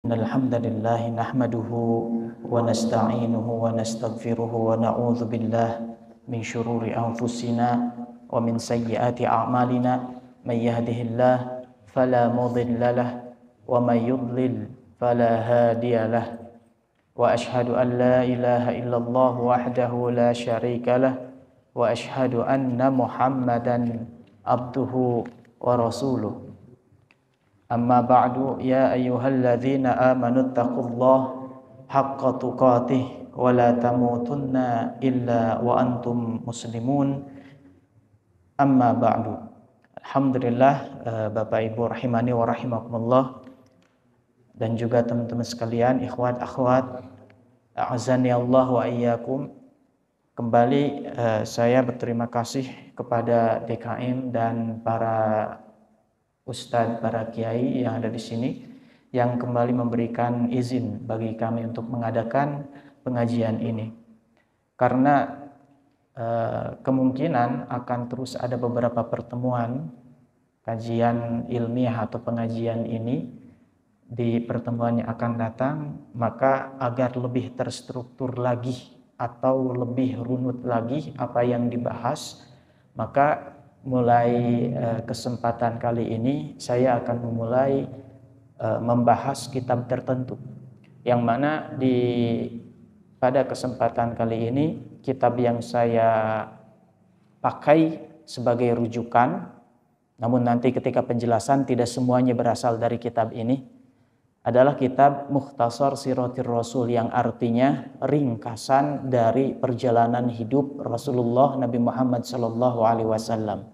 Innal hamdalillah nahmaduhu wa nasta'inuhu wa nastaghfiruhu wa na'udzu billah min shururi anfusina wa min sayyiati a'malina may yahdihillah fala mudilla lah wa may yudlil fala hadiya lah wa ashhadu an la ilaha illallah wahdahu la syarika lah wa ashhadu anna Muhammadan abduhu wa rasuluh. Amma ba'du, ya ayyuhalladzina amanu taqullaha haqqa tuqatih wa la tamutunna illa wa antum muslimun. Amma ba'du. Alhamdulillah, Bapak Ibu rahimani wa rahimakumullah, dan juga teman-teman sekalian, ikhwat akhwat, a'azani Allah wa iyyakum. Kembali saya berterima kasih kepada DKM dan para Ustadz, para kiai yang ada di sini yang kembali memberikan izin bagi kami untuk mengadakan pengajian ini. Karena kemungkinan akan terus ada beberapa pertemuan kajian ilmiah atau pengajian ini di pertemuan yang akan datang, maka agar lebih terstruktur lagi atau lebih runut lagi apa yang dibahas, maka mulai kesempatan kali ini saya akan memulai membahas kitab tertentu, yang mana pada kesempatan kali ini kitab yang saya pakai sebagai rujukan, namun nanti ketika penjelasan tidak semuanya berasal dari kitab ini, adalah kitab Mukhtasar Siratir Rasul, yang artinya ringkasan dari perjalanan hidup Rasulullah Nabi Muhammad SAW.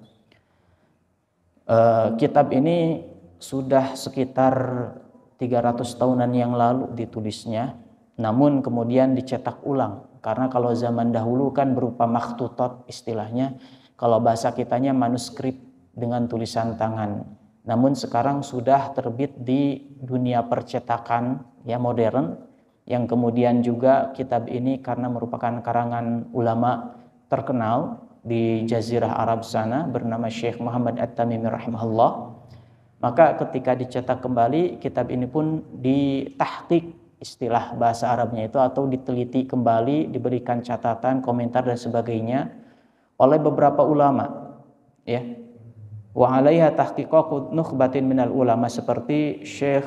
Kitab ini sudah sekitar 300 tahunan yang lalu ditulisnya, namun kemudian dicetak ulang, karena kalau zaman dahulu kan berupa makhtutat istilahnya, kalau bahasa kitanya manuskrip dengan tulisan tangan. Namun sekarang sudah terbit di dunia percetakan ya modern, yang kemudian juga kitab ini karena merupakan karangan ulama terkenal di Jazirah Arab sana bernama Syekh Muhammad At-Tamimi rahimahullah, maka ketika dicetak kembali kitab ini pun ditahqiq, istilah bahasa Arabnya itu, atau diteliti kembali, diberikan catatan, komentar dan sebagainya oleh beberapa ulama ya. Wa 'alaiha tahqiqu nukhbatin minal ulama, seperti Syekh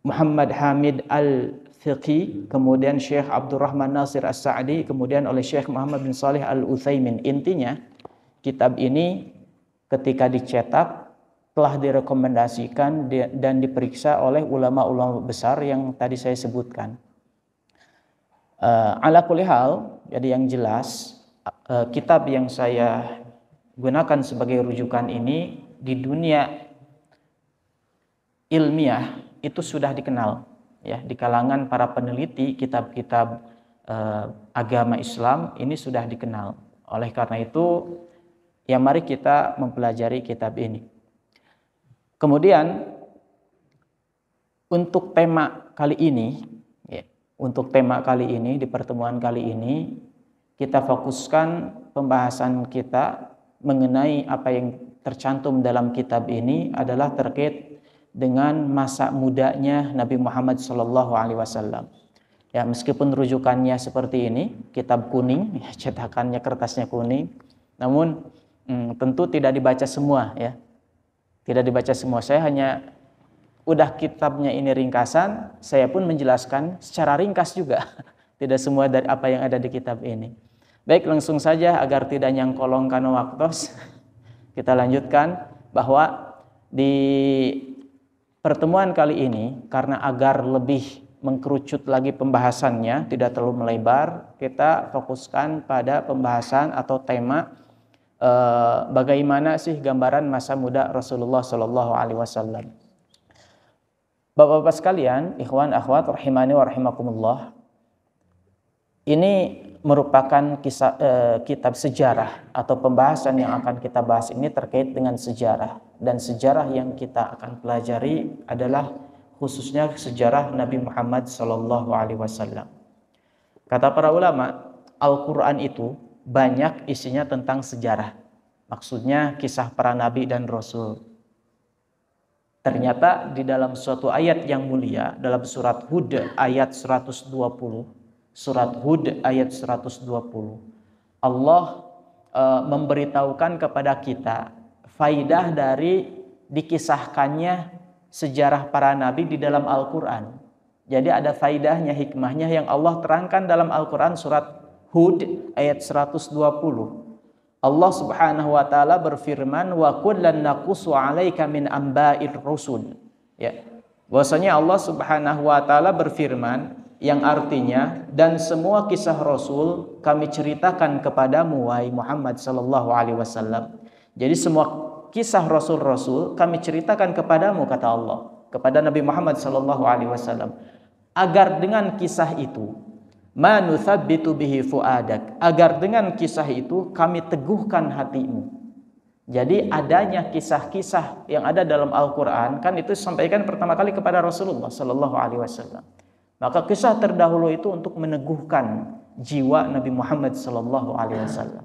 Muhammad Hamid Al-Fiqi, kemudian Syekh Abdurrahman Nasir As-Sa'di, kemudian oleh Syekh Muhammad bin Shalih Al-Utsaimin. Intinya kitab ini ketika dicetak telah direkomendasikan dan diperiksa oleh ulama-ulama besar yang tadi saya sebutkan. Ala kulli hal, jadi yang jelas kitab yang saya gunakan sebagai rujukan ini di dunia ilmiah itu sudah dikenal ya, di kalangan para peneliti kitab-kitab agama Islam ini sudah dikenal. Oleh karena itu ya mari kita mempelajari kitab ini. Kemudian untuk tema kali ini ya, di pertemuan kali ini kita fokuskan pembahasan kita mengenai apa yang tercantum dalam kitab ini adalah terkait dengan masa mudanya Nabi Muhammad SAW. Ya, meskipun rujukannya seperti ini, kitab kuning, cetakannya kertasnya kuning, namun tentu tidak dibaca semua ya. Tidak dibaca semua. Saya hanya udah kitabnya ini ringkasan, saya pun menjelaskan secara ringkas juga. Tidak semua dari apa yang ada di kitab ini. Baik, langsung saja agar tidak nyangkolong kana waktos, kita lanjutkan bahwa di pertemuan kali ini, karena agar lebih mengkerucut lagi pembahasannya, tidak terlalu melebar, kita fokuskan pada pembahasan atau tema bagaimana sih gambaran masa muda Rasulullah SAW. Bapak-bapak sekalian, ikhwan akhwat rahimani wa rahimakumullah, ini merupakan kitab sejarah, atau pembahasan yang akan kita bahas ini terkait dengan sejarah, dan sejarah yang kita akan pelajari adalah khususnya sejarah Nabi Muhammad SAW. Kata para ulama, Al-Quran itu banyak isinya tentang sejarah, maksudnya kisah para nabi dan rasul. Ternyata di dalam suatu ayat yang mulia, dalam surat Hud ayat 120, surat Hud ayat 120, Allah memberitahukan kepada kita faidah dari dikisahkannya sejarah para nabi di dalam Al-Quran. Jadi ada faidahnya, hikmahnya yang Allah terangkan dalam Al-Quran surat Hud ayat 120. Allah Subhanahu wa taala berfirman, wa kullan naqussu 'alaika min amba'ir rusul. Ya. Bahwasanya Allah Subhanahu wa taala berfirman yang artinya, dan semua kisah Rasul kami ceritakan kepadamu wahai Muhammad sallallahu alaihi wasallam. Jadi semua kisah Rasul-Rasul kami ceritakan kepadamu, kata Allah kepada Nabi Muhammad sallallahu alaihi wasallam, agar dengan kisah itu ma nuthabbitu bihi fuadak, agar dengan kisah itu kami teguhkan hatimu. Jadi adanya kisah-kisah yang ada dalam Al-Quran kan itu disampaikan pertama kali kepada Rasulullah sallallahu alaihi wasallam. Maka kisah terdahulu itu untuk meneguhkan jiwa Nabi Muhammad sallallahu alaihi wasallam.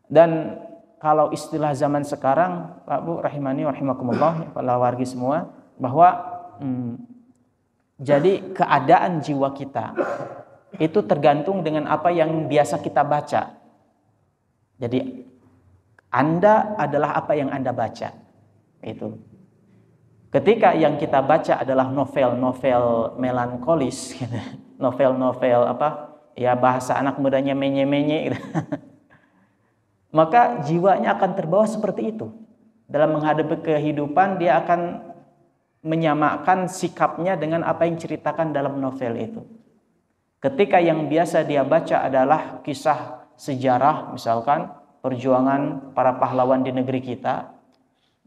Dan kalau istilah zaman sekarang, Pak Bu rahimani rahimakumullah, para wargi semua, bahwa jadi keadaan jiwa kita itu tergantung dengan apa yang biasa kita baca. Jadi Anda adalah apa yang Anda baca. Itu. Ketika yang kita baca adalah novel-novel melankolis, gitu. Novel-novel apa? Ya bahasa anak mudanya menye-menye, gitu. Maka jiwanya akan terbawa seperti itu. Dalam menghadapi kehidupan dia akan menyamakan sikapnya dengan apa yang ceritakan dalam novel itu. Ketika yang biasa dia baca adalah kisah sejarah, misalkan perjuangan para pahlawan di negeri kita,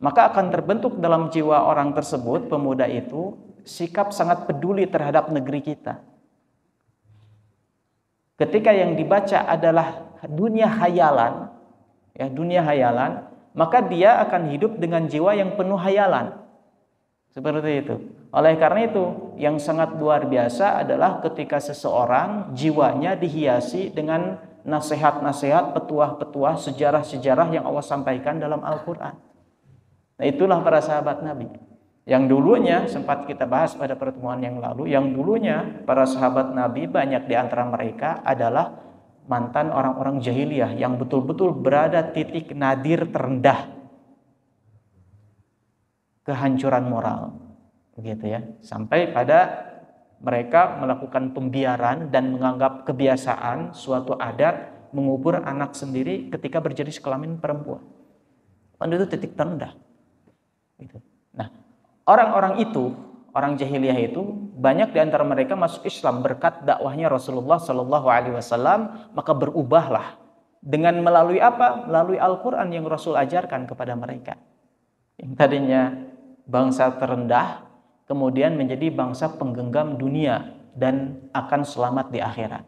maka akan terbentuk dalam jiwa orang tersebut, pemuda itu, sikap sangat peduli terhadap negeri kita. Ketika yang dibaca adalah dunia hayalan, ya dunia hayalan, maka dia akan hidup dengan jiwa yang penuh hayalan. Seperti itu. Oleh karena itu, yang sangat luar biasa adalah ketika seseorang jiwanya dihiasi dengan nasihat-nasihat, petuah-petuah, sejarah-sejarah yang Allah sampaikan dalam Al-Quran. Nah, itulah para sahabat Nabi. Yang dulunya, sempat kita bahas pada pertemuan yang lalu, yang dulunya para sahabat Nabi, banyak di antara mereka adalah mantan orang-orang jahiliyah yang betul-betul berada titik nadir terendah kehancuran moral, begitu ya, sampai pada mereka melakukan pembiaran dan menganggap kebiasaan suatu adat mengubur anak sendiri ketika berjenis kelamin perempuan. Itu titik terendah. Gitu. Nah, orang-orang itu, orang jahiliyah itu, banyak di antara mereka masuk Islam berkat dakwahnya Rasulullah Sallallahu Alaihi Wasallam, maka berubahlah dengan melalui apa? Melalui Al-Quran yang Rasul ajarkan kepada mereka. Yang tadinya bangsa terendah, kemudian menjadi bangsa penggenggam dunia dan akan selamat di akhirat.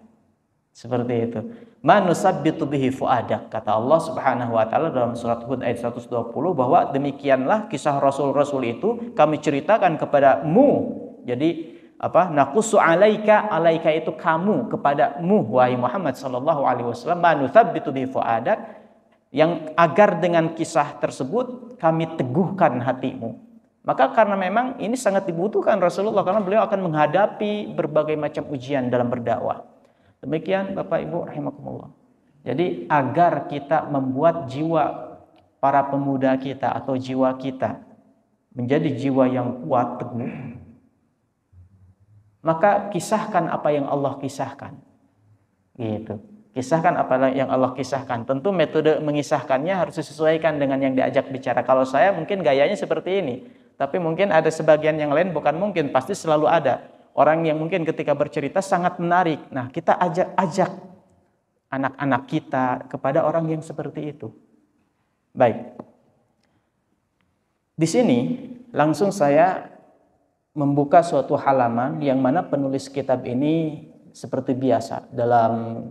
Seperti itu. Ma nusabbitu bihi fuadak, kata Allah Subhanahu wa taala dalam surat Hud ayat 120, bahwa demikianlah kisah rasul-rasul itu kami ceritakan kepadamu. Jadi apa? Naqussu alaika, alaika itu kamu, kepadamu wahai Muhammad sallallahu alaihi wasallam, ma nusabbitu bihi fuadak, yang agar dengan kisah tersebut kami teguhkan hatimu. Maka karena memang ini sangat dibutuhkan Rasulullah, karena beliau akan menghadapi berbagai macam ujian dalam berdakwah. Demikian Bapak Ibu rahimakumullah. Jadi agar kita membuat jiwa para pemuda kita atau jiwa kita menjadi jiwa yang kuat, teguh, maka kisahkan apa yang Allah kisahkan. Gitu. Kisahkan apa yang Allah kisahkan. Tentu metode mengisahkannya harus disesuaikan dengan yang diajak bicara. Kalau saya mungkin gayanya seperti ini, tapi mungkin ada sebagian yang lain, bukan mungkin, pasti selalu ada orang yang mungkin ketika bercerita sangat menarik. Nah, kita ajak anak-anak kita kepada orang yang seperti itu. Baik. Di sini langsung saya membuka suatu halaman yang mana penulis kitab ini seperti biasa dalam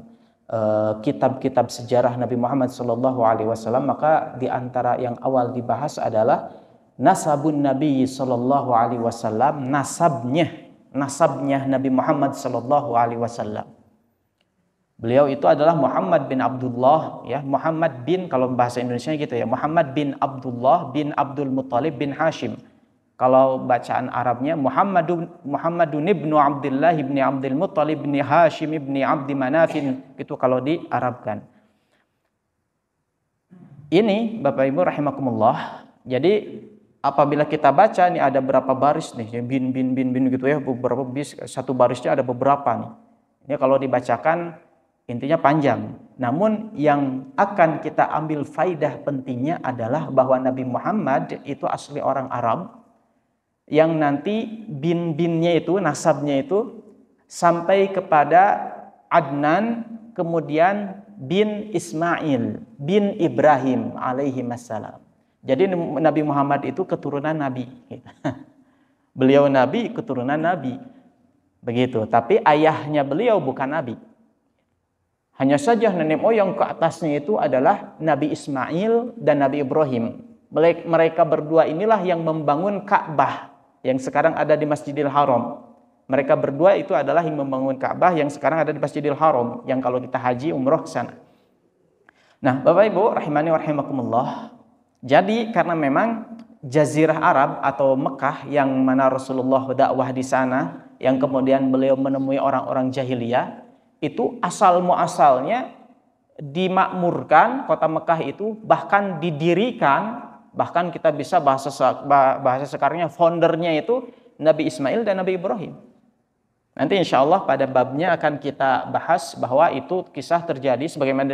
kitab-kitab sejarah Nabi Muhammad SAW, maka di antara yang awal dibahas adalah nasabun Nabi SAW, nasabnya Nabi Muhammad SAW. Beliau itu adalah Muhammad bin Abdullah, ya, Muhammad bin, kalau bahasa Indonesia gitu ya, Muhammad bin Abdullah bin Abdul Muttalib bin Hashim. Kalau bacaan Arabnya Muhammadun ibnu Abdullah ibni Abdul Muttalib ibni Hashim ibni Abdi Manafin, itu kalau di Arabkan. Ini Bapak Ibu rahimakumullah. Jadi apabila kita baca ini ada berapa baris nih, bin gitu ya, beberapa bis, satu barisnya ada beberapa nih. Ini kalau dibacakan intinya panjang. Namun yang akan kita ambil faidah pentingnya adalah bahwa Nabi Muhammad itu asli orang Arab, yang nanti bin-binnya itu, nasabnya itu sampai kepada Adnan, kemudian bin Ismail, bin Ibrahim alaihi wassalam. Jadi Nabi Muhammad itu keturunan Nabi. Beliau Nabi, keturunan Nabi. Begitu. Tapi ayahnya beliau bukan Nabi. Hanya saja nenek moyang ke atasnya itu adalah Nabi Ismail dan Nabi Ibrahim. Mereka berdua inilah yang membangun Ka'bah yang sekarang ada di Masjidil Haram. Mereka berdua itu adalah yang membangun Ka'bah yang sekarang ada di Masjidil Haram, yang kalau kita haji umroh ke sana. Nah, Bapak Ibu rahimani wa rahimakumullah. Jadi karena memang Jazirah Arab atau Mekah yang mana Rasulullah dakwah di sana, yang kemudian beliau menemui orang-orang jahiliyah, itu asal muasalnya dimakmurkan kota Mekah itu, bahkan didirikan, bahkan kita bisa bahasa sekarangnya foundernya itu Nabi Ismail dan Nabi Ibrahim. Nanti insya Allah pada babnya akan kita bahas bahwa itu kisah terjadi sebagaimana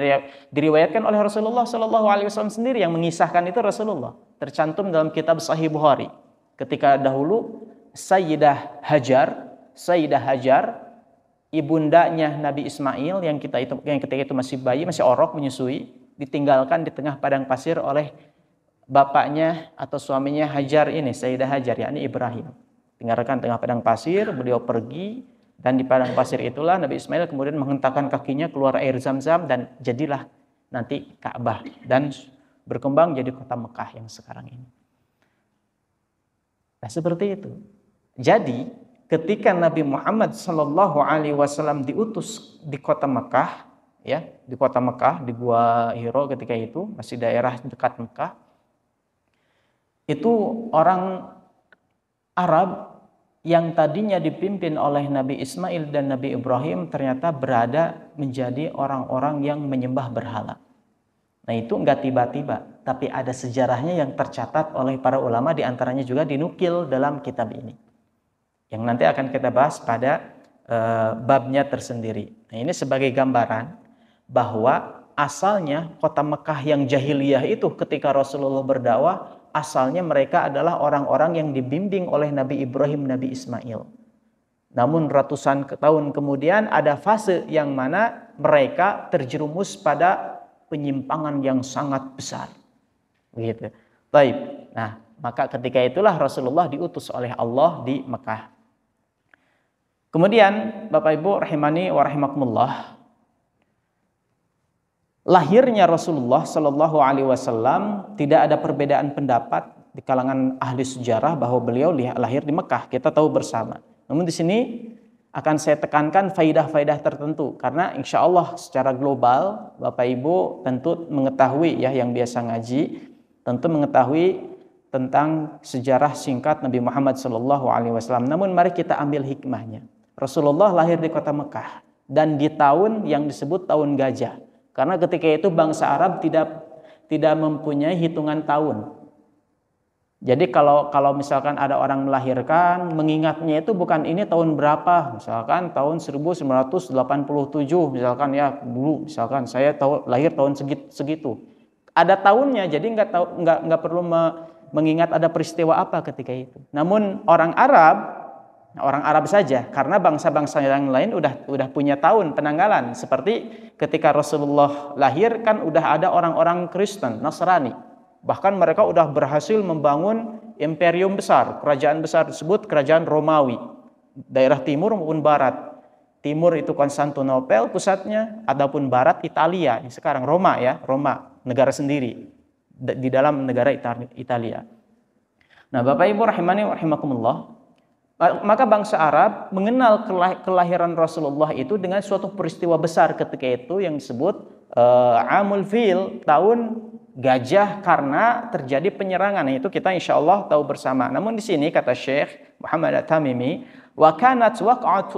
diriwayatkan oleh Rasulullah SAW sendiri, yang mengisahkan itu Rasulullah. Tercantum dalam kitab Sahih Bukhari. Ketika dahulu Sayyidah Hajar, ibundanya Nabi Ismail yang ketika itu masih bayi, masih orok menyusui, ditinggalkan di tengah padang pasir oleh bapaknya atau suaminya Hajar ini, Sayyidah Hajar, yakni Ibrahim. Tinggalkan tengah padang pasir, beliau pergi, dan di padang pasir itulah Nabi Ismail kemudian menghentakkan kakinya keluar air Zam-Zam, dan jadilah nanti Ka'bah dan berkembang jadi kota Mekah yang sekarang ini. Nah, seperti itu. Jadi ketika Nabi Muhammad SAW diutus di kota Mekah, ya, di kota Mekah, di Gua Hiro ketika itu masih daerah dekat Mekah, itu orang Arab yang tadinya dipimpin oleh Nabi Ismail dan Nabi Ibrahim ternyata berada menjadi orang-orang yang menyembah berhala. Nah, itu enggak tiba-tiba, tapi ada sejarahnya yang tercatat oleh para ulama, diantaranya juga dinukil dalam kitab ini, yang nanti akan kita bahas pada babnya tersendiri. Nah, ini sebagai gambaran bahwa asalnya kota Mekah yang jahiliyah itu ketika Rasulullah berdakwah, asalnya mereka adalah orang-orang yang dibimbing oleh Nabi Ibrahim, Nabi Ismail. Namun ratusan tahun kemudian ada fase yang mana mereka terjerumus pada penyimpangan yang sangat besar. Begitu. Baik. Nah, maka ketika itulah Rasulullah diutus oleh Allah di Mekah. Kemudian Bapak Ibu rahimani wa rahimakumullah, lahirnya Rasulullah Shallallahu Alaihi Wasallam tidak ada perbedaan pendapat di kalangan ahli sejarah bahwa beliau lahir di Mekah. Kita tahu bersama. Namun di sini akan saya tekankan faidah-faidah tertentu, karena insya Allah secara global Bapak Ibu tentu mengetahui, ya, yang biasa ngaji tentu mengetahui tentang sejarah singkat Nabi Muhammad Shallallahu Alaihi Wasallam. Namun mari kita ambil hikmahnya. Rasulullah lahir di kota Mekah dan di tahun yang disebut tahun gajah. Karena ketika itu bangsa Arab tidak mempunyai hitungan tahun. Jadi kalau misalkan ada orang melahirkan, mengingatnya itu bukan ini tahun berapa, misalkan tahun 1987, misalkan ya dulu, misalkan saya lahir tahun segitu. Ada tahunnya, jadi nggak perlu mengingat ada peristiwa apa ketika itu. Namun orang Arab saja, karena bangsa-bangsa yang lain udah punya tahun penanggalan. Seperti ketika Rasulullah lahir kan udah ada orang-orang Kristen, Nasrani. Bahkan mereka udah berhasil membangun imperium besar, kerajaan besar tersebut kerajaan Romawi, daerah timur maupun barat. Timur itu Konstantinopel pusatnya, adapun barat Italia, sekarang Roma, ya, Roma, negara sendiri di dalam negara Italia. Nah, Bapak Ibu rahimani wa rahimakumullah, Maka bangsa Arab mengenal kelahiran Rasulullah itu dengan suatu peristiwa besar ketika itu yang disebut Amul Fil, tahun gajah, karena terjadi penyerangan. Itu kita insya Allah tahu bersama. Namun di sini kata Syekh Muhammad At-Tamimi, wa kanat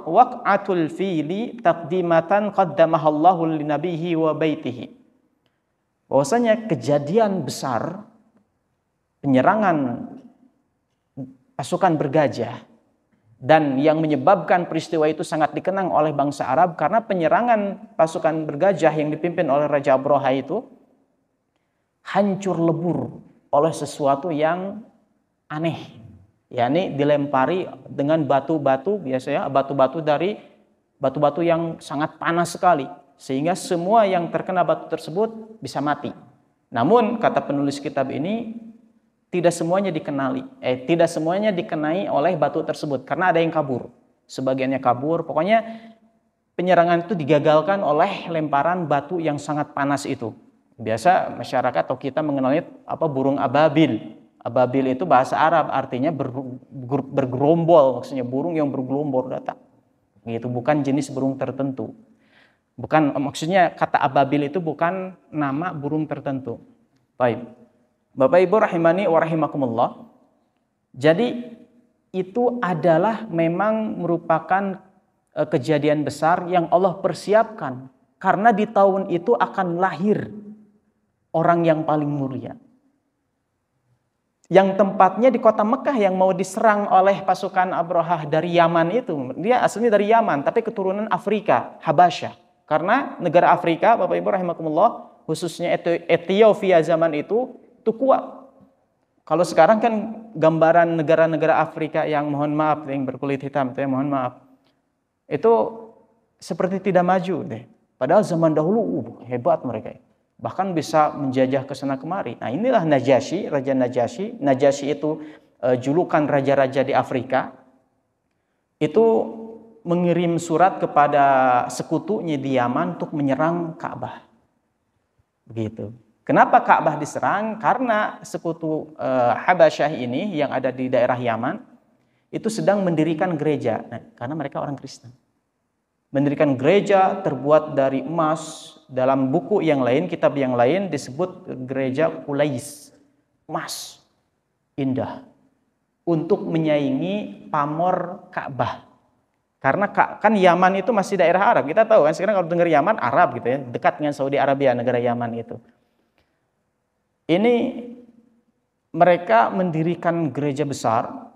waq'atul fili taqdimatan qaddamahallahu li nabihi wa baitihi. Bahwasanya kejadian besar penyerangan pasukan bergajah, dan yang menyebabkan peristiwa itu sangat dikenang oleh bangsa Arab karena penyerangan pasukan bergajah yang dipimpin oleh Raja Abraha itu hancur lebur oleh sesuatu yang aneh, yakni dilempari dengan batu-batu, biasanya batu-batu yang sangat panas sekali, sehingga semua yang terkena batu tersebut bisa mati. Namun kata penulis kitab ini, tidak semuanya dikenai oleh batu tersebut karena ada yang kabur, sebagiannya kabur. Pokoknya penyerangan itu digagalkan oleh lemparan batu yang sangat panas itu. Biasa masyarakat atau kita mengenalnya burung ababil. Ababil itu bahasa Arab, artinya bergerombol, maksudnya burung yang bergelombor datang. Gitu, bukan jenis burung tertentu. Bukan, maksudnya kata ababil itu bukan nama burung tertentu. Baik. Bapak Ibu rahimani wa rahimakumullah. Jadi itu adalah memang merupakan kejadian besar yang Allah persiapkan karena di tahun itu akan lahir orang yang paling mulia. Yang tempatnya di kota Mekah yang mau diserang oleh pasukan Abrahah dari Yaman itu. Dia aslinya dari Yaman tapi keturunan Afrika, Habasyah. Karena negara Afrika, Bapak Ibu rahimakumullah, khususnya Ethiopia zaman itu kuat. Kalau sekarang kan gambaran negara-negara Afrika yang mohon maaf, yang berkulit hitam itu ya, mohon maaf, itu seperti tidak maju deh. Padahal zaman dahulu hebat mereka, bahkan bisa menjajah ke sana kemari. Nah inilah Najasyi, Raja Najasyi. Najasyi itu julukan raja-raja di Afrika. Itu mengirim surat kepada sekutunya di Yaman untuk menyerang Ka'bah. Begitu. Kenapa Ka'bah diserang? Karena sekutu Habasyah ini yang ada di daerah Yaman itu sedang mendirikan gereja. Nah, karena mereka orang Kristen. Mendirikan gereja terbuat dari emas. Dalam buku yang lain, kitab yang lain disebut gereja Qulais. Emas. Indah. Untuk menyaingi pamor Ka'bah. Karena kan Yaman itu masih daerah Arab. Kita tahu kan sekarang kalau dengar Yaman, Arab gitu ya. Dekat dengan Saudi Arabia, negara Yaman itu. Ini mereka mendirikan gereja besar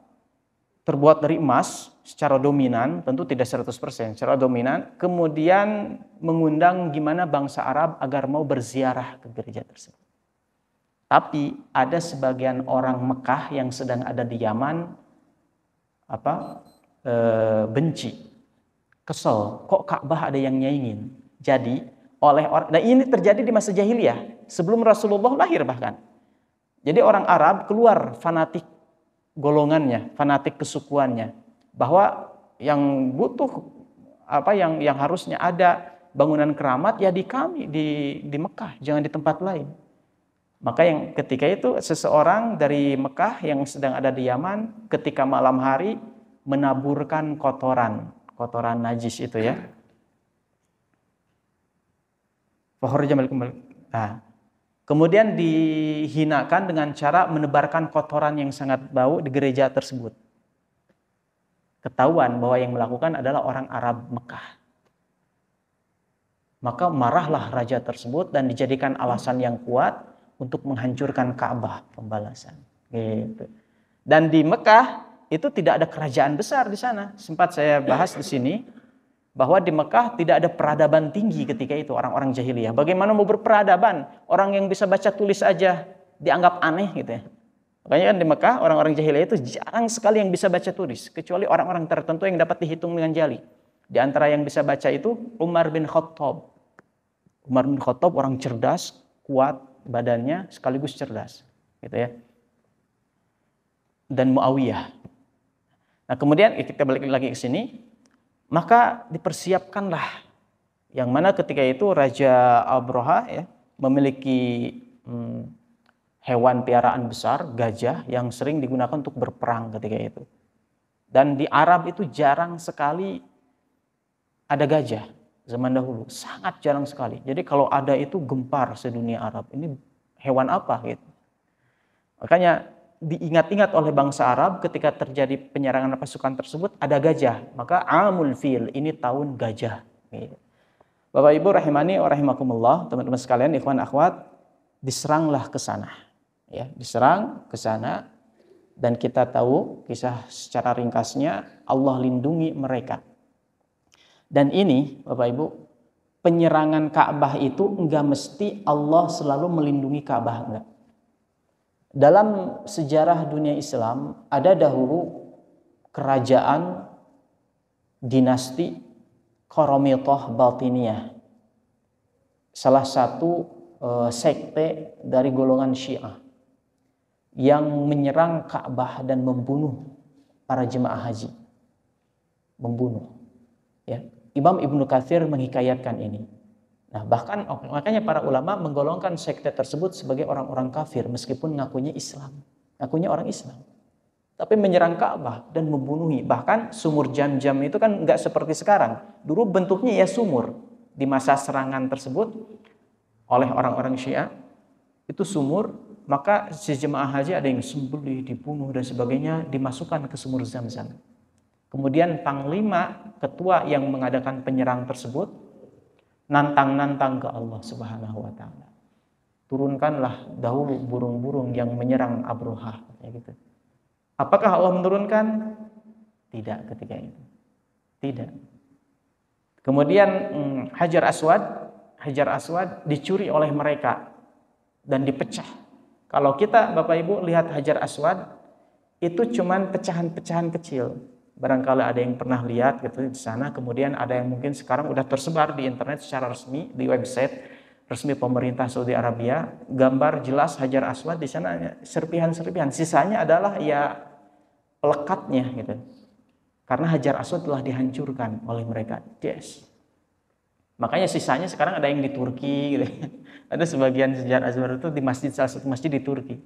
terbuat dari emas secara dominan, tentu tidak 100%, secara dominan, kemudian mengundang gimana bangsa Arab agar mau berziarah ke gereja tersebut. Tapi ada sebagian orang Mekah yang sedang ada di Yaman benci, kesel, kok Ka'bah ada yang nyaingin. Jadi dan ini terjadi di masa jahiliyah sebelum Rasulullah lahir bahkan. Jadi orang Arab keluar fanatik golongannya, fanatik kesukuannya, bahwa yang butuh yang harusnya ada bangunan keramat ya di kami di Mekah, jangan di tempat lain. Maka yang ketika itu seseorang dari Mekah yang sedang ada di Yaman ketika malam hari menaburkan kotoran najis itu ya. Nah, kemudian dihinakan dengan cara menebarkan kotoran yang sangat bau di gereja tersebut. Ketahuan bahwa yang melakukan adalah orang Arab Mekah. Maka marahlah raja tersebut dan dijadikan alasan yang kuat untuk menghancurkan Ka'bah, pembalasan. Gitu. Dan di Mekah itu tidak ada kerajaan besar di sana. Sempat saya bahas di sini. Bahwa di Mekah tidak ada peradaban tinggi ketika itu orang-orang jahiliyah. Bagaimana mau berperadaban? Orang yang bisa baca tulis aja dianggap aneh gitu ya. Makanya kan di Mekah orang-orang jahiliyah itu jarang sekali yang bisa baca tulis. Kecuali orang-orang tertentu yang dapat dihitung dengan jali. Di antara yang bisa baca itu Umar bin Khattab. Umar bin Khattab orang cerdas, kuat badannya sekaligus cerdas. Gitu ya. Dan Muawiyah. Nah kemudian kita balik lagi ke sini. Maka dipersiapkanlah yang mana ketika itu Raja Abraha ya, memiliki hewan piaraan besar, gajah yang sering digunakan untuk berperang ketika itu. Dan di Arab itu jarang sekali ada gajah zaman dahulu, sangat jarang sekali. Jadi kalau ada itu gempar sedunia Arab. Ini hewan apa gitu. Makanya diingat-ingat oleh bangsa Arab ketika terjadi penyerangan pasukan tersebut ada gajah. Maka amul fil, ini tahun gajah. Gitu. Bapak Ibu rahimani wa rahimakumullah, teman-teman sekalian, ikhwan akhwat, diseranglah ke sana. Ya, diserang ke sana. Dan kita tahu kisah secara ringkasnya, Allah lindungi mereka. Dan ini Bapak Ibu, penyerangan Ka'bah itu enggak mesti Allah selalu melindungi Ka'bah, enggak. Dalam sejarah dunia Islam ada dahulu kerajaan dinasti Qaramithah Batiniyah, salah satu sekte dari golongan Syiah yang menyerang Ka'bah dan membunuh para jemaah haji. Membunuh. Ya. Imam Ibnu Katsir menghikayatkan ini. Nah, bahkan makanya para ulama menggolongkan sekte tersebut sebagai orang-orang kafir meskipun ngakunya Islam. Ngakunya orang Islam. Tapi menyerang Ka'bah dan membunuhi. Bahkan sumur Jam-Jam itu kan enggak seperti sekarang. Dulu bentuknya ya sumur. Di masa serangan tersebut oleh orang-orang Syiah itu sumur, maka si jemaah haji ada yang sembelih, dibunuh dan sebagainya, dimasukkan ke sumur Zam-Zam. Kemudian panglima ketua yang mengadakan penyerang tersebut nantang-nantang ke Allah Subhanahu wa taala. Turunkanlah dahulu burung-burung yang menyerang Abrohah, gitu. Apakah Allah menurunkan? Tidak ketika itu. Tidak. Kemudian Hajar Aswad dicuri oleh mereka dan dipecah. Kalau kita Bapak Ibu lihat Hajar Aswad itu cuman pecahan-pecahan kecil. Barangkali ada yang pernah lihat gitu di sana, kemudian ada yang mungkin sekarang udah tersebar di internet secara resmi di website resmi pemerintah Saudi Arabia, gambar jelas Hajar Aswad di sana serpihan-serpihan. Sisanya adalah ya pelekatnya gitu. Karena Hajar Aswad telah dihancurkan oleh mereka. Yes. Makanya sisanya sekarang ada yang di Turki gitu. Ada sebagian Hajar Aswad itu di masjid, salah satu masjid di Turki.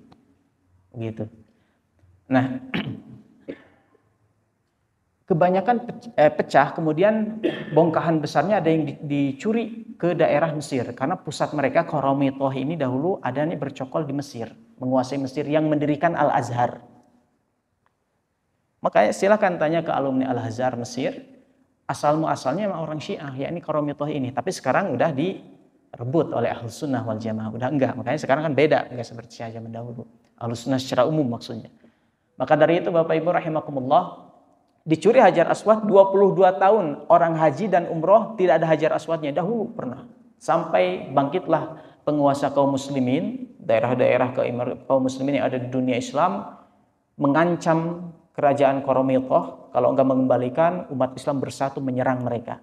Gitu. Nah, kebanyakan pecah, kemudian bongkahan besarnya ada yang dicuri ke daerah Mesir. Karena pusat mereka Qaramithah ini dahulu ada nih bercokol di Mesir, menguasai Mesir yang mendirikan Al-Azhar. Makanya silakan tanya ke alumni Al-Azhar Mesir, asal-muasalnya memang orang Syiah, yakni Qaramithah ini. Tapi sekarang udah direbut oleh Ahlus Sunnah wal Jamaah, udah enggak. Makanya sekarang kan beda, enggak seperti Syiah zaman dahulu. Ahlus Sunnah secara umum maksudnya. Maka dari itu Bapak Ibu rahimakumullah, dicuri Hajar Aswad 22 tahun orang haji dan umroh tidak ada Hajar Aswadnya dahulu pernah. Sampai bangkitlah penguasa kaum muslimin, daerah-daerah kaum muslimin yang ada di dunia Islam mengancam kerajaan Qaramithah kalau enggak mengembalikan, umat Islam bersatu menyerang mereka.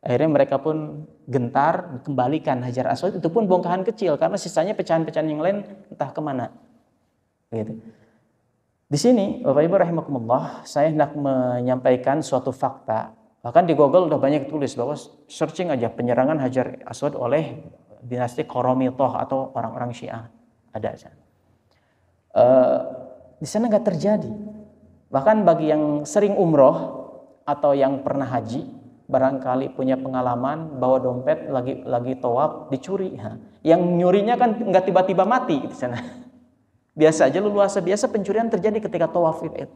Akhirnya mereka pun gentar kembalikan Hajar Aswad, itu pun bongkahan kecil karena sisanya pecahan-pecahan yang lain entah kemana. Gitu. Di sini Bapak Ibu rahimakumullah, saya hendak menyampaikan suatu fakta. Bahkan di Google udah banyak tulis bahwa searching aja penyerangan Hajar Aswad oleh dinasti Qaramithah atau orang-orang Syiah. Ada aja. Di sana nggak terjadi. Bahkan bagi yang sering umroh atau yang pernah haji, barangkali punya pengalaman bawa dompet lagi tawaf dicuri. Yang nyurinya kan nggak tiba-tiba mati di sana. Biasa aja leluasa, biasa pencurian terjadi ketika tawaf itu.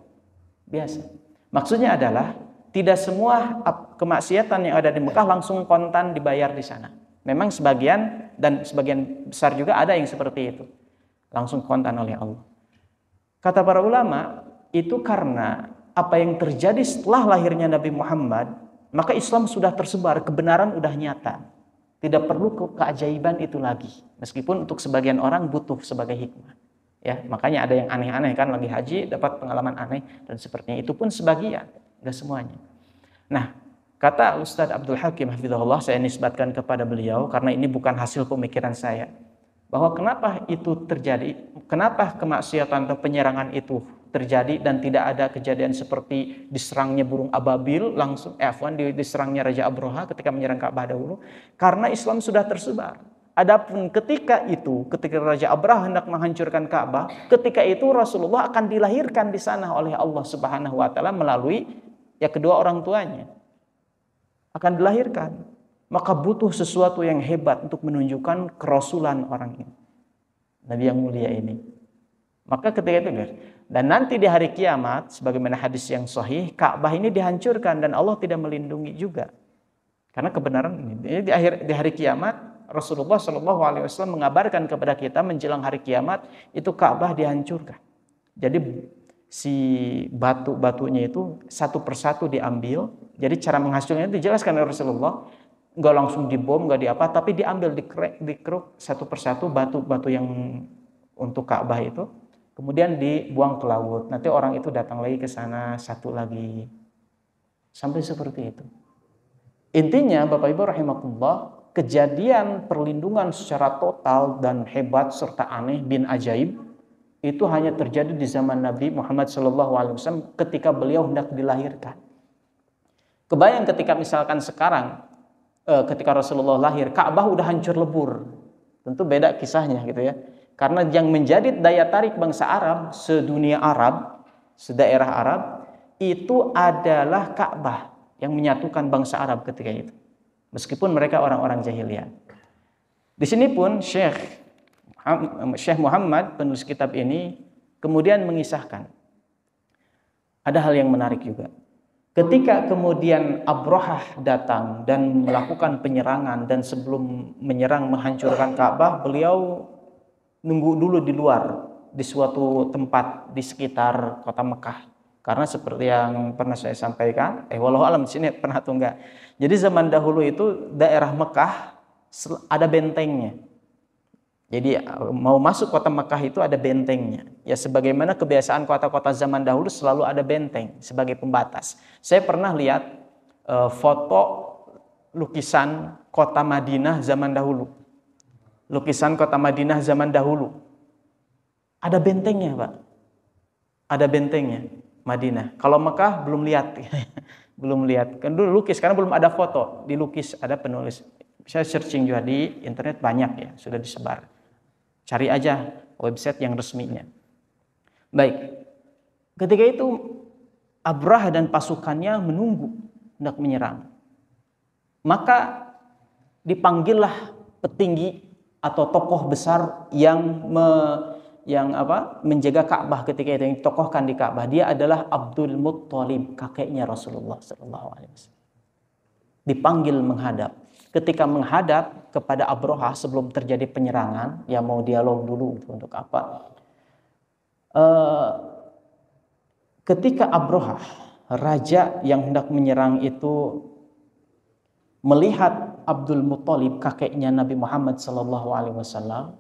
Biasa. Maksudnya adalah tidak semua kemaksiatan yang ada di Mekah langsung kontan dibayar di sana. Memang sebagian dan sebagian besar juga ada yang seperti itu. Langsung kontan oleh Allah. Kata para ulama, itu karena apa yang terjadi setelah lahirnya Nabi Muhammad, maka Islam sudah tersebar, kebenaran udah nyata. Tidak perlu keajaiban itu lagi. Meskipun untuk sebagian orang butuh sebagai hikmah. Ya, makanya ada yang aneh-aneh kan lagi haji dapat pengalaman aneh dan sepertinya, itu pun sebagian, enggak semuanya. Nah, kata Ustadz Abdul Hakim hafizahullah, saya nisbatkan kepada beliau karena ini bukan hasil pemikiran saya, bahwa kenapa itu terjadi, kenapa kemaksiatan atau penyerangan itu terjadi dan tidak ada kejadian seperti diserangnya burung ababil langsung diserangnya Raja Abroha ketika menyerang Ka'bah dahulu, karena Islam sudah tersebar. Adapun ketika Raja Abrahah hendak menghancurkan Ka'bah, ketika itu Rasulullah akan dilahirkan di sana oleh Allah Subhanahu wa taala melalui kedua orang tuanya. Akan dilahirkan. Maka butuh sesuatu yang hebat untuk menunjukkan kerasulan orang ini. Nabi yang mulia ini. Maka ketika itu, dan nanti di hari kiamat, sebagaimana hadis yang sahih, Ka'bah ini dihancurkan dan Allah tidak melindungi juga. Karena kebenaran ini. Di hari kiamat, Rasulullah SAW mengabarkan kepada kita menjelang hari kiamat itu Ka'bah dihancurkan. Jadi si batu-batunya itu satu persatu diambil. Jadi cara menghancurkannya itu dijelaskan oleh Rasulullah. Nggak langsung dibom, nggak diapa, tapi diambil, dikeruk satu persatu batu-batu yang untuk Ka'bah itu. Kemudian dibuang ke laut. Nanti orang itu datang lagi ke sana, satu lagi. Sampai seperti itu. Intinya Bapak Ibu rahimakumullah, kejadian perlindungan secara total dan hebat serta aneh bin ajaib itu hanya terjadi di zaman Nabi Muhammad SAW ketika beliau hendak dilahirkan. Kebayang ketika misalkan sekarang ketika Rasulullah lahir, Ka'bah udah hancur lebur. Tentu beda kisahnya gitu ya. Karena yang menjadi daya tarik bangsa Arab, sedunia Arab, sedaerah Arab, itu adalah Ka'bah yang menyatukan bangsa Arab ketika itu. Meskipun mereka orang-orang jahiliyah. Di sini pun Syekh Muhammad penulis kitab ini kemudian mengisahkan ada hal yang menarik juga. Ketika kemudian Abrahah datang dan melakukan penyerangan, dan sebelum menyerang menghancurkan Ka'bah, beliau nunggu dulu di luar di suatu tempat di sekitar kota Mekah. Karena seperti yang pernah saya sampaikan, wallahu alam di sini pernah atau enggak. Jadi zaman dahulu itu daerah Mekah ada bentengnya. Jadi mau masuk kota Mekah itu ada bentengnya. Ya sebagaimana kebiasaan kota-kota zaman dahulu selalu ada benteng sebagai pembatas. Saya pernah lihat foto lukisan kota Madinah zaman dahulu. Lukisan kota Madinah zaman dahulu. Ada bentengnya, Pak. Ada bentengnya. Madinah. Kalau Mekah belum lihat. Belum lihat. Kan dulu lukis karena belum ada foto. Dilukis ada penulis. Bisa searching juga di internet banyak ya, sudah disebar. Cari aja website yang resminya. Baik. Ketika itu Abrahah dan pasukannya menunggu hendak menyerang. Maka dipanggillah petinggi atau tokoh besar yang menjaga Ka'bah ketika itu, yang ditokohkan di Ka'bah. Dia adalah Abdul Muttalib, kakeknya Rasulullah SAW. Dipanggil menghadap. Ketika menghadap kepada Abrahah sebelum terjadi penyerangan, ya mau dialog dulu untuk apa? Ketika Abrahah, raja yang hendak menyerang itu melihat Abdul Muttalib, kakeknya Nabi Muhammad SAW,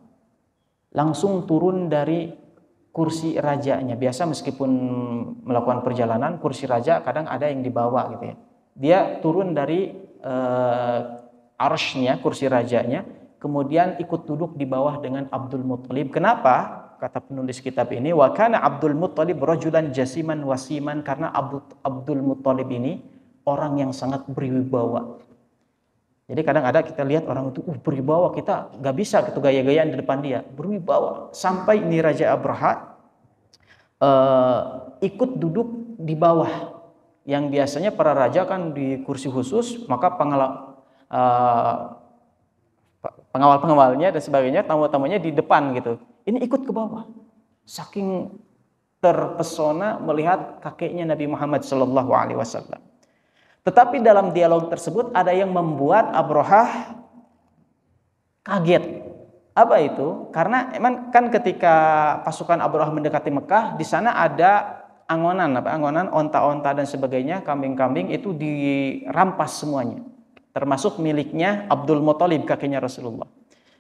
langsung turun dari kursi rajanya. Biasa meskipun melakukan perjalanan, kursi raja kadang ada yang dibawa gitu ya. Dia turun dari arsy-nya, kursi rajanya, kemudian ikut duduk di bawah dengan Abdul Muttalib. Kenapa? Kata penulis kitab ini, wa kana Abdul Muttalib rajulan jasiman wasiman, karena Abdul Muttalib ini orang yang sangat berwibawa. Jadi kadang ada kita lihat orang itu berwibawa, kita nggak bisa gitu gaya-gayaan di depan dia, berwibawa. Sampai ini Raja Abrahah ikut duduk di bawah. Yang biasanya para raja kan di kursi khusus, maka pengawal-pengawalnya dan sebagainya, tamu-tamunya di depan gitu. Ini ikut ke bawah. Saking terpesona melihat kakeknya Nabi Muhammad SAW. Tetapi dalam dialog tersebut ada yang membuat Abrahah kaget. Apa itu? Karena emang kan ketika pasukan Abrahah mendekati Mekah, di sana ada angonan, onta-onta dan sebagainya, kambing-kambing itu dirampas semuanya. Termasuk miliknya Abdul Muttalib, kakeknya Rasulullah.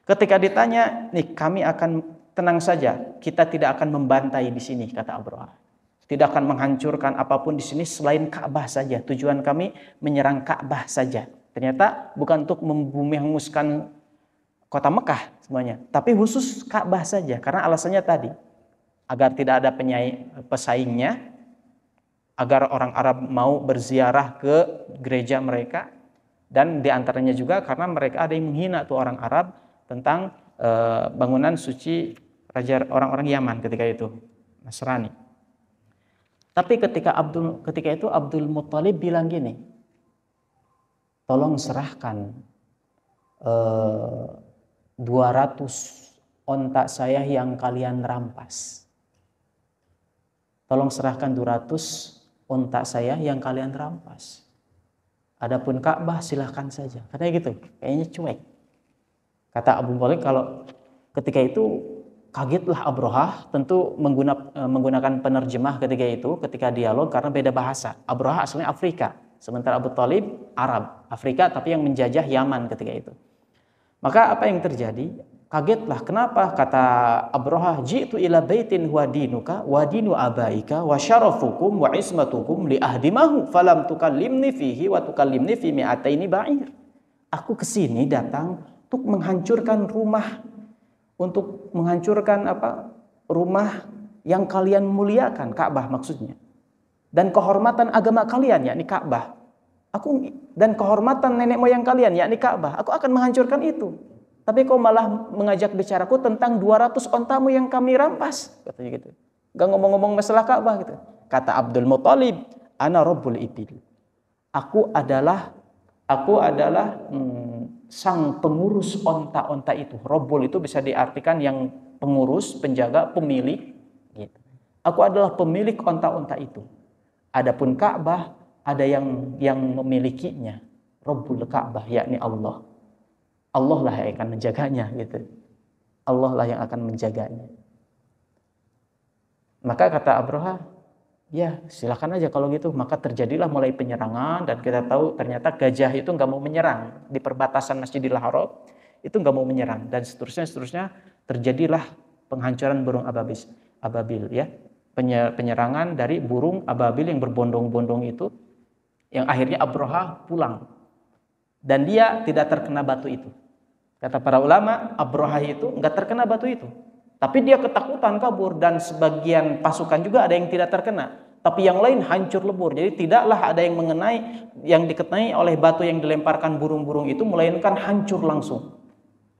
Ketika ditanya, nih kami akan tenang saja, kita tidak akan membantai di sini, kata Abrahah. Tidak akan menghancurkan apapun di sini selain Ka'bah saja. Tujuan kami menyerang Ka'bah saja. Ternyata bukan untuk menghanguskan kota Mekah semuanya, tapi khusus Ka'bah saja. Karena alasannya tadi, agar tidak ada pesaingnya, agar orang Arab mau berziarah ke gereja mereka, dan diantaranya juga karena mereka ada yang menghina tuh orang Arab, tentang bangunan suci raja orang-orang Yaman ketika itu, Nasrani. Tapi ketika itu Abdul Muttalib bilang gini, tolong serahkan 200 onta saya yang kalian rampas. Tolong serahkan 200 onta saya yang kalian rampas. Adapun Ka'bah silahkan saja. Katanya gitu, kayaknya cuek. Kata Abu Muthalib, kalau ketika itu kagetlah Abrahah, tentu menggunakan penerjemah ketika dialog karena beda bahasa. Abrahah asalnya Afrika, sementara Abu Thalib Arab, Afrika tapi yang menjajah Yaman ketika itu. Maka apa yang terjadi? Kagetlah. Kenapa? Kata Abrahah, ji'tu ila baitin huwa dinuka wa dinu abaika wa syarafukum wa ismatukum li ahdimahu falam tukallimni fihi wa tukallimni fi mi'ataini ba'ir. Aku kesini datang untuk menghancurkan rumah yang kalian muliakan, Ka'bah maksudnya. Dan kehormatan agama kalian, yakni Ka'bah. Dan kehormatan nenek moyang kalian, yakni Ka'bah. Aku akan menghancurkan itu. Tapi kau malah mengajak bicaraku tentang 200 ontamu yang kami rampas, katanya gitu. Gak ngomong-ngomong masalah Ka'bah gitu. Kata Abdul Muttalib, ana rabbul ibil. Aku adalah sang pengurus onta-onta itu. Rabbul itu bisa diartikan yang pengurus, penjaga, pemilik gitu. Aku adalah pemilik onta-onta itu. Adapun Ka'bah ada yang memilikinya. Rabbul Ka'bah, yakni Allah. Allah lah yang akan menjaganya gitu. Allah lah yang akan menjaganya. Maka kata Abrahah, ya silakan aja kalau gitu. Maka terjadilah mulai penyerangan, dan kita tahu ternyata gajah itu nggak mau menyerang di perbatasan Masjidil Haram, itu nggak mau menyerang, dan seterusnya terjadilah penghancuran burung ababil ya, penyerangan dari burung ababil yang berbondong-bondong itu, yang akhirnya Abrahah pulang dan dia tidak terkena batu itu. Kata para ulama, Abrahah itu nggak terkena batu itu, tapi dia ketakutan kabur, dan sebagian pasukan juga ada yang tidak terkena, tapi yang lain hancur lebur. Jadi tidaklah ada yang dikenai oleh batu yang dilemparkan burung-burung itu, melainkan hancur langsung.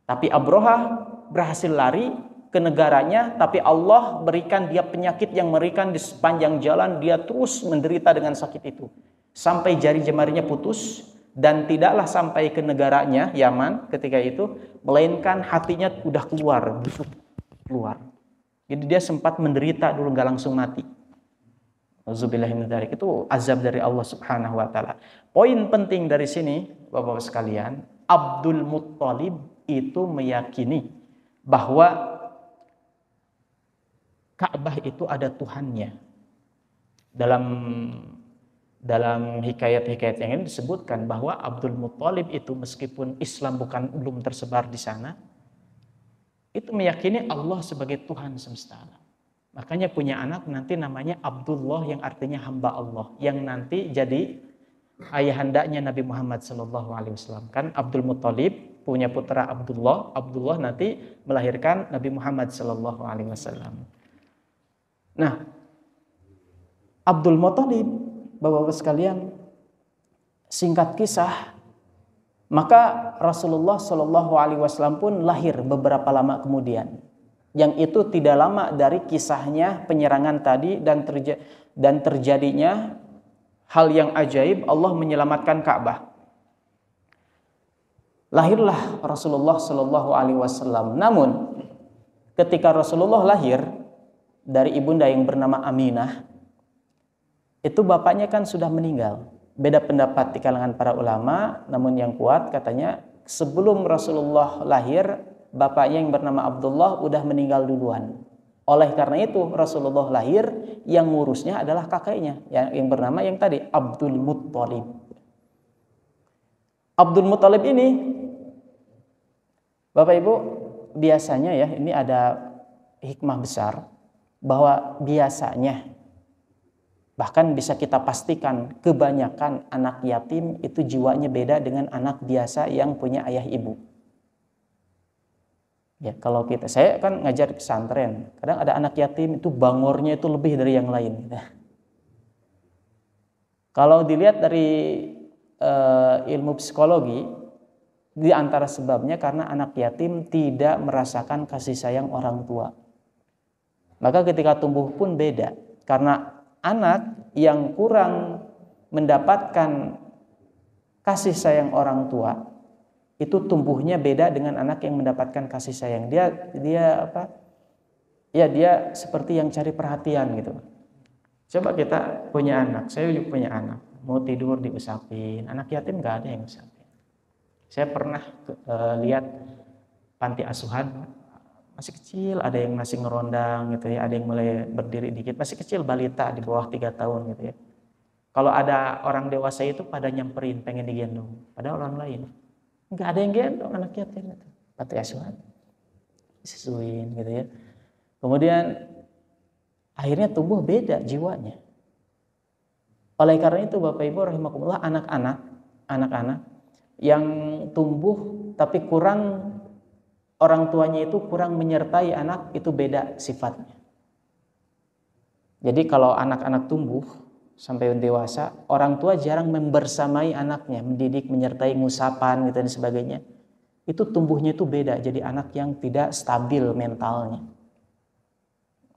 Tapi Abrahah berhasil lari ke negaranya, tapi Allah berikan dia penyakit yang mengerikan di sepanjang jalan. Dia terus menderita dengan sakit itu sampai jari jemarinya putus, dan tidaklah sampai ke negaranya Yaman ketika itu, melainkan hatinya udah busuk keluar. Jadi dia sempat menderita dulu, nggak langsung mati. Auzubillahi min dzalik. Itu azab dari Allah Subhanahu wa taala. Poin penting dari sini, Bapak-bapak sekalian, Abdul Muttalib itu meyakini bahwa Ka'bah itu ada Tuhannya. Dalam hikayat-hikayat yang ini disebutkan bahwa Abdul Muttalib itu meskipun Islam belum tersebar di sana, itu meyakini Allah sebagai Tuhan semesta alam. Makanya punya anak nanti namanya Abdullah, yang artinya hamba Allah, yang nanti jadi ayahandanya Nabi Muhammad SAW. Kan Abdul Muttalib punya putra Abdullah, Abdullah nanti melahirkan Nabi Muhammad SAW. Nah, Abdul Muttalib, Bapak-bapak sekalian, singkat kisah, maka Rasulullah SAW pun lahir beberapa lama kemudian. Yang itu tidak lama dari kisahnya penyerangan tadi, dan terjadinya hal yang ajaib, Allah menyelamatkan Ka'bah. Lahirlah Rasulullah SAW. Namun ketika Rasulullah lahir dari ibunda yang bernama Aminah, itu bapaknya kan sudah meninggal. Beda pendapat di kalangan para ulama, namun yang kuat katanya sebelum Rasulullah lahir, bapaknya yang bernama Abdullah udah meninggal duluan. Oleh karena itu Rasulullah lahir, yang ngurusnya adalah kakeknya yang bernama yang tadi Abdul Muttalib. Abdul Muttalib ini, Bapak Ibu, biasanya ya, ini ada hikmah besar bahwa biasanya, bahkan bisa kita pastikan, kebanyakan anak yatim itu jiwanya beda dengan anak biasa yang punya ayah ibu. Ya, kalau saya kan ngajar pesantren, kadang ada anak yatim itu bangornya itu lebih dari yang lain. Kalau dilihat dari ilmu psikologi, Di antara sebabnya karena anak yatim tidak merasakan kasih sayang orang tua. Maka ketika tumbuh pun beda. Karena anak yang kurang mendapatkan kasih sayang orang tua, itu tumbuhnya beda dengan anak yang mendapatkan kasih sayang. Dia seperti yang cari perhatian gitu. Coba kita punya anak, saya juga punya anak, mau tidur diusapin. Anak yatim nggak ada yang usapin. Saya pernah lihat panti asuhan, masih kecil, ada yang masih ngerondang gitu ya, ada yang mulai berdiri dikit, masih kecil, balita di bawah 3 tahun gitu ya. Kalau ada orang dewasa itu pada nyamperin, pengen digendong, pada orang lain nggak ada yang gendong anak yatim itu. Panti asuhan disusuin gitu ya. Kemudian akhirnya tumbuh beda jiwanya. Oleh karena itu Bapak Ibu rahimakumullah, anak-anak yang tumbuh tapi orang tuanya itu kurang menyertai anak, itu beda sifatnya. Jadi kalau anak-anak tumbuh sampai dewasa, orang tua jarang membersamai anaknya, mendidik, menyertai, ngusapan gitu dan sebagainya. Itu tumbuhnya itu beda, jadi anak yang tidak stabil mentalnya.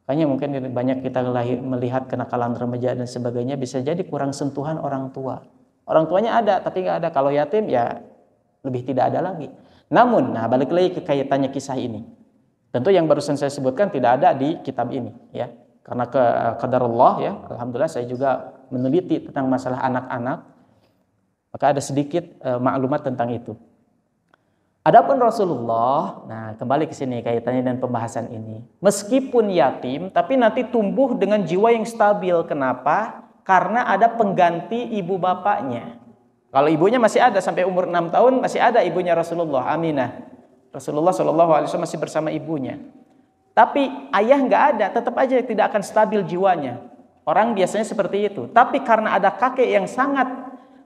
Makanya mungkin banyak kita melihat kenakalan remaja dan sebagainya, bisa jadi kurang sentuhan orang tua. Orang tuanya ada tapi nggak ada. Kalau yatim ya lebih tidak ada lagi. Namun, balik lagi ke kaitannya kisah ini. Tentu yang barusan saya sebutkan tidak ada di kitab ini, ya. Karena qadarullah, ya. Alhamdulillah saya juga meneliti tentang masalah anak-anak. Maka ada sedikit maklumat tentang itu. Adapun Rasulullah, kembali ke sini kaitannya dan pembahasan ini. Meskipun yatim, tapi nanti tumbuh dengan jiwa yang stabil. Kenapa? Karena ada pengganti ibu bapaknya. Kalau ibunya masih ada sampai umur 6 tahun, masih ada ibunya Rasulullah, Aminah. Rasulullah SAW masih bersama ibunya. Tapi ayah nggak ada, tetap aja tidak akan stabil jiwanya. Orang biasanya seperti itu. Tapi karena ada kakek yang sangat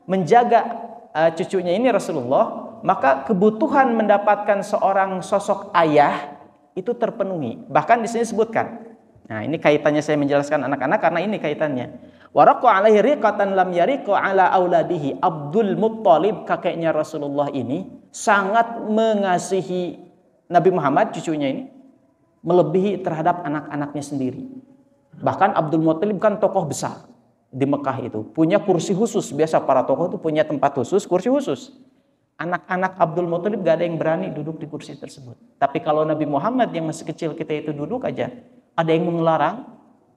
menjaga cucunya ini Rasulullah, maka kebutuhan mendapatkan seorang sosok ayah itu terpenuhi. Bahkan di sini disebutkan. Nah, ini kaitannya saya menjelaskan anak-anak karena ini kaitannya. Waraqa alaihi riqatan lam yariqa ala auladihi. Abdul Muttalib, kakeknya Rasulullah ini sangat mengasihi Nabi Muhammad, cucunya ini, melebihi terhadap anak-anaknya sendiri. Bahkan Abdul Muttalib kan tokoh besar di Mekah itu, punya kursi khusus. Biasa para tokoh itu punya tempat khusus, kursi khusus. Anak-anak Abdul Muttalib gak ada yang berani duduk di kursi tersebut. Tapi kalau Nabi Muhammad yang masih kecil kita itu duduk aja, ada yang melarang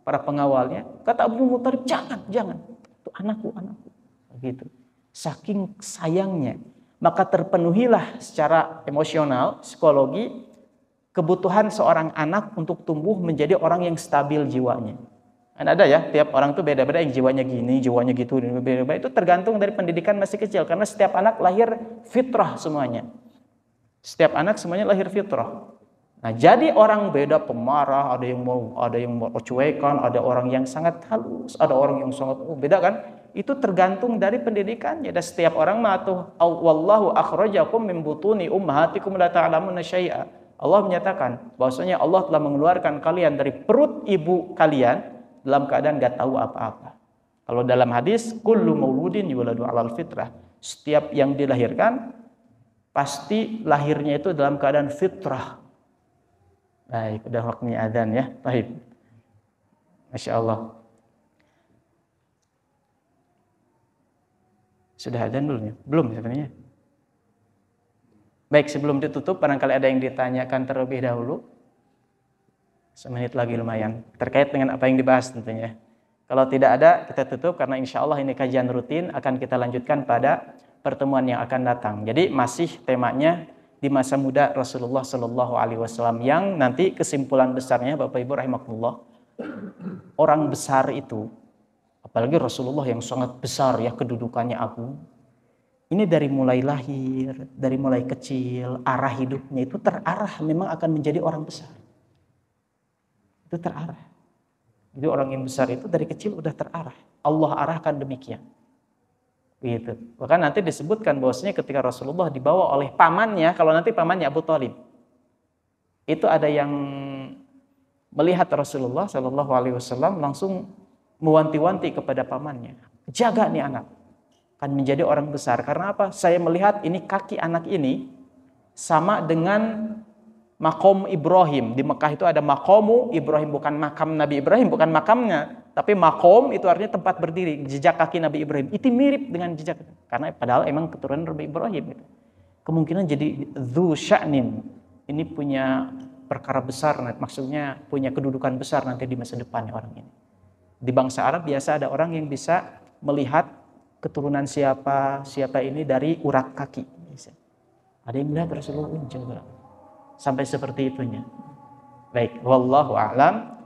para pengawalnya. Kata Abdul Muttalib, jangan. Itu anakku. Begitu. Saking sayangnya. Maka terpenuhilah secara emosional, psikologi, kebutuhan seorang anak untuk tumbuh menjadi orang yang stabil jiwanya. Kan ada ya, tiap orang tuh beda-beda, yang jiwanya gini, jiwanya gitu, beda-beda. Itu tergantung dari pendidikan masih kecil. Karena setiap anak lahir fitrah semuanya. Setiap anak semuanya lahir fitrah. Nah, jadi orang beda, pemarah, ada yang mau cuekan, ada orang yang sangat halus, ada orang yang sangat beda kan? Itu tergantung dari pendidikannya. Dan setiap orang wallahu akhrajakum min butuni ummahatikum la ta'lamuna syai'a. Allah menyatakan bahwasanya Allah telah mengeluarkan kalian dari perut ibu kalian dalam keadaan enggak tahu apa-apa. Kalau dalam hadis, kullu mauludin yuladu 'alal fitrah. Setiap yang dilahirkan pasti lahirnya itu dalam keadaan fitrah. Baik, udah waktunya adzan ya. Baik. Masya Allah. Sudah adzan belum ya? Belum sebenarnya. Baik, sebelum ditutup, barangkali ada yang ditanyakan terlebih dahulu. Semenit lagi lumayan. Terkait dengan apa yang dibahas tentunya. Kalau tidak ada, kita tutup karena insya Allah ini kajian rutin akan kita lanjutkan pada pertemuan yang akan datang. Jadi masih temanya di masa muda Rasulullah Shallallahu Alaihi Wasallam, yang nanti kesimpulan besarnya Bapak Ibu rahimakumullah, orang besar itu, apalagi Rasulullah yang sangat besar ya, kedudukannya agung, ini dari mulai lahir, dari mulai kecil, arah hidupnya itu terarah memang akan menjadi orang besar. Itu terarah. Jadi orang yang besar itu dari kecil udah terarah. Allah arahkan demikian. Gitu. Bahkan nanti disebutkan bahwasanya ketika Rasulullah dibawa oleh pamannya, kalau nanti pamannya Abu Thalib, itu ada yang melihat Rasulullah SAW langsung mewanti-wanti kepada pamannya, jaga nih anak, akan menjadi orang besar. Karena apa? Saya melihat ini kaki anak ini sama dengan makom Ibrahim. Di Mekah itu ada makomu Ibrahim, bukan makam Nabi Ibrahim, bukan makamnya, tapi makom itu artinya tempat berdiri, jejak kaki Nabi Ibrahim. Itu mirip dengan jejak, karena padahal emang keturunan Nabi Ibrahim gitu. Kemungkinan jadi dzu sya'nin. Ini punya perkara besar, maksudnya punya kedudukan besar nanti di masa depan orang ini. Di bangsa Arab biasa ada orang yang bisa melihat keturunan siapa ini dari urat kaki. Ada yang melihat Rasulullah juga sampai seperti itunya. Baik, wallahu a'lam.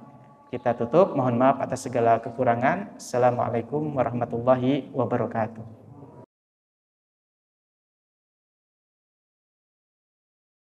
Kita tutup. Mohon maaf atas segala kekurangan. Assalamualaikum warahmatullahi wabarakatuh.